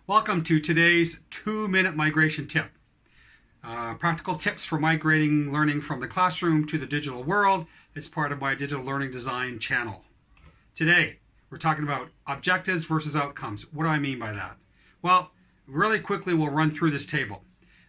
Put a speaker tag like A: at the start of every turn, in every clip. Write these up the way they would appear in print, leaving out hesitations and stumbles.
A: Welcome to today's 2-minute migration tip. Practical tips for migrating learning from the classroom to the digital world. It's part of my digital learning design channel. Today, we're talking about objectives versus outcomes. What do I mean by that? Well, really quickly, we'll run through this table.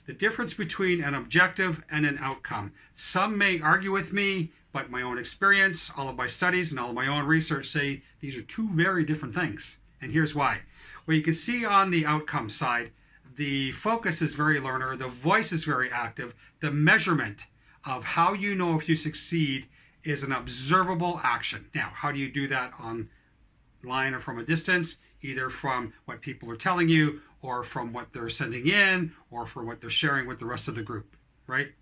A: The difference between an objective and an outcome. Some may argue with me, but my own experience, all of my studies, and all of my own research say these are two very different things. And here's why. Well, you can see on the outcome side, the focus is very learner, the voice is very active, the measurement of how you know if you succeed is an observable action. Now, how do you do that online or from a distance? Either from what people are telling you, or from what they're sending in, or for what they're sharing with the rest of the group, right?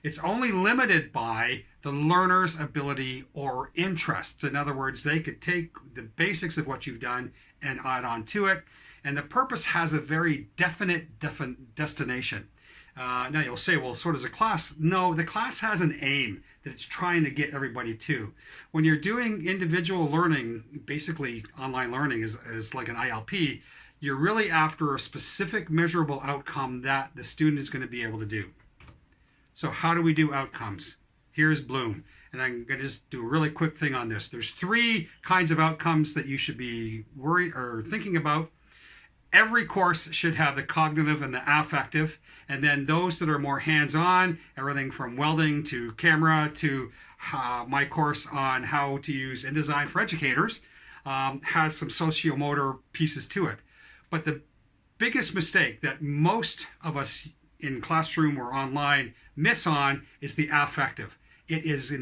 A: It's only limited by the learner's ability or interests. In other words, they could take the basics of what you've done and add on to it. And the purpose has a very definite destination. Now you'll say, well, so does a class. No, the class has an aim that it's trying to get everybody to. When you're doing individual learning, basically online learning is like an ILP, you're really after a specific measurable outcome that the student is going to be able to do. So how do we do outcomes? Here's Bloom. And I'm going to just do a really quick thing on this. There's 3 kinds of outcomes that you should be worried or thinking about. Every course should have the cognitive and the affective, and then those that are more hands-on, everything from welding to camera to my course on how to use InDesign for educators has some sociomotor pieces to it. But the biggest mistake that most of us in classroom or online miss on is the affective. It is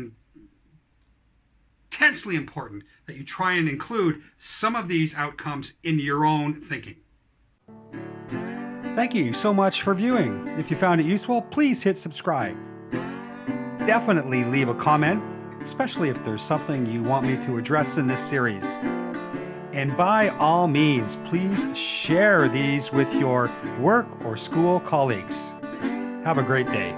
A: intensely important that you try and include some of these outcomes in your own thinking.
B: Thank you so much for viewing. If you found it useful, please hit subscribe. Definitely leave a comment, especially if there's something you want me to address in this series. And by all means, please share these with your work or school colleagues. Have a great day.